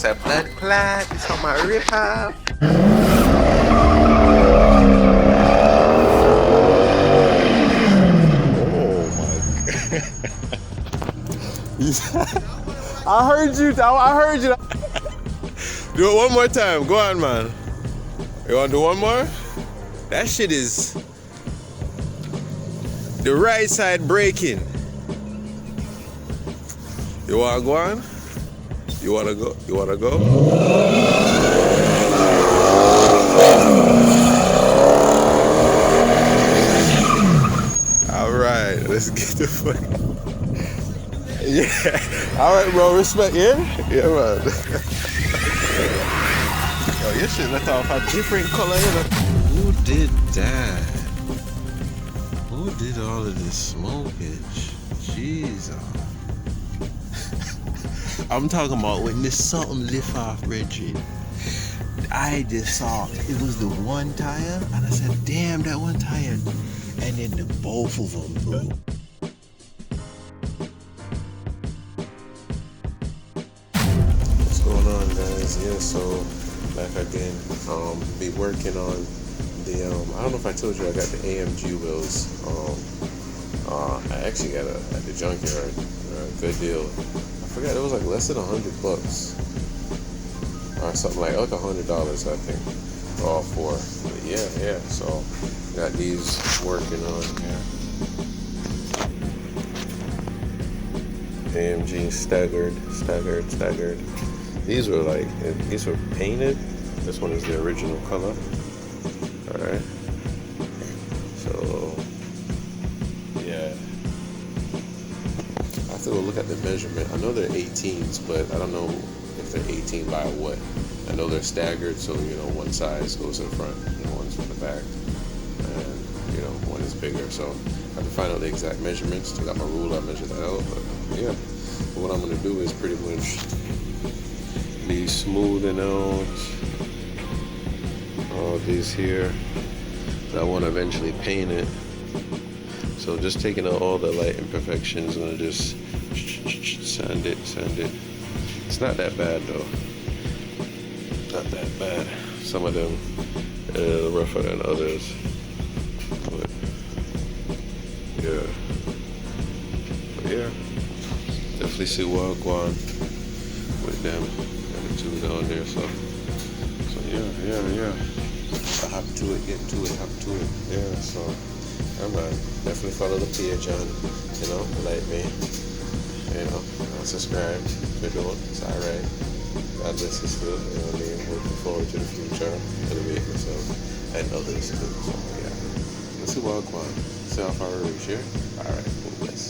say blood clot. It's on my rip off. Oh my God. I heard you. I heard you. Do it one more time. Go on, man. You want to do one more? That shit is the right side braking. You want to go on? You want to go? You want to go? All right, let's get the fuck. Yeah. All right, bro. Respect. Yeah. Yeah, man. Yo, your shit let off a different color. Who did that? Who did all of this smokage? Jesus. I'm talking about when this something lift off, Reggie. I just saw it was the one tire, and I said, "Damn, that one tire," and then the both of them, bro. What's going on, guys? Yeah, so back again. Be working on the I don't know if I told you I got the AMG wheels. I actually got at the junkyard, good deal. I forgot, it was like less than $100 or something like $100, I think, for all four. But yeah. So got these working on here. AMG staggered. These were painted. This one is the original color. All right. So yeah. I have to go look at the measurement. I know they're 18s, but I don't know if they're 18 by what. I know they're staggered, so one size goes in front and one's in the back, and one is bigger. So I have to find out the exact measurements. I got my ruler, I measure that out. But yeah, but what I'm gonna do is pretty much be smoothing out all these here. I want to eventually paint it. So just taking out all the light imperfections, I'm gonna just sand it. It's not that bad though. Not that bad. Some of them rougher than others. But yeah. Definitely see what I'm going with them and the two down there. So yeah. I hop to it, get to it, hop to it. Yeah, so I'm definitely follow the page on, like me. Subscribe if you don't, it's alright. God bless you still, looking forward to the future, elevate myself and others too. So yeah. Let's see what I'm going. See how far we reach here. Alright, cool, bless.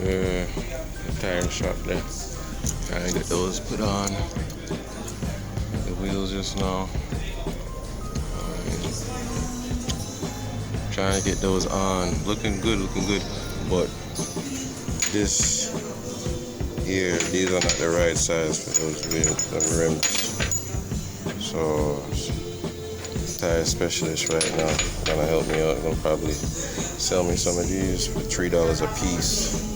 Yeah, the tire shop there. Trying to get those put on. The wheels just now. Trying to get those on. Looking good, looking good. But this here, these are not the right size for those wheels and rims. So tire specialist right now gonna help me out. Gonna probably sell me some of these for $3 a piece.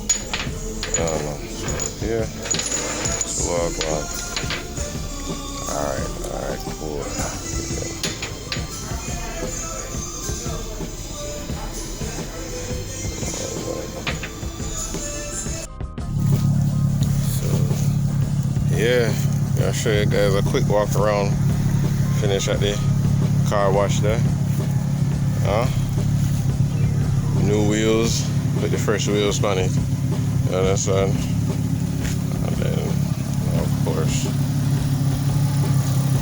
I don't know. So, yeah. So alright, cool. Yeah, I'll show you guys a quick walk around. Finish at the car wash there. New wheels, put the fresh wheels on it. You understand? And then, of course,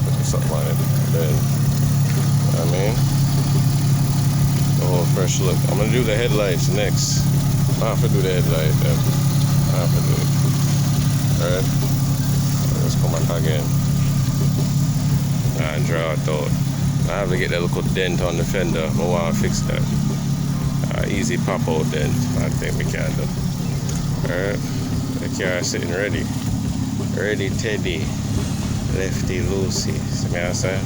put something on it. And then, you know what I mean? The whole fresh look. I'm gonna do the headlights next. I have to do the headlights then. I have to do it. Alright? Let's come back again. And draw it out. I have to get that little dent on the fender. I want to fix that. Easy pop out dent. I think we can do. Alright. The car is sitting ready. Ready Teddy. Lefty Lucy. See me outside?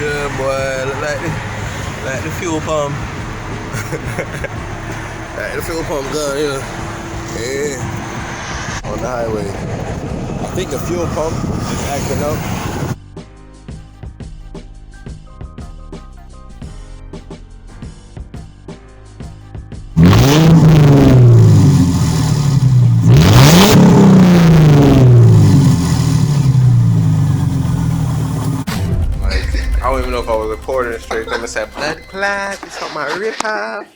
Yeah, boy, look like the fuel pump. Like the fuel pump gun, yeah. Yeah. On the highway. I think the fuel pump is acting up. I don't even know if I was recording it straight. I'm gonna say blood clot. It's on my rehab.